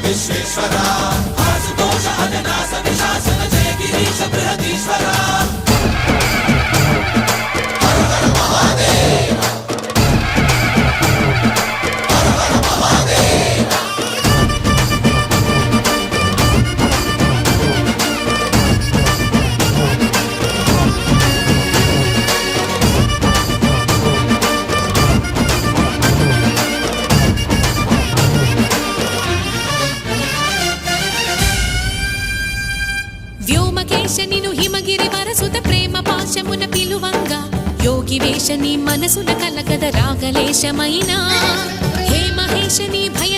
విశ్వేశ్వరా ఆశుతోష అజనాశ విశాసన జయ గిరీశ బృహదీశ్వరా హర హర మహాదేవ హర హర మహాదేవ వ్యోమకేశనిను హిమగిరి వరసుత ప్రేమ పాశమున పిలువంగా యోగి వేషని మనసున కలకద రాగలేశమైనా హే మహేశని భయ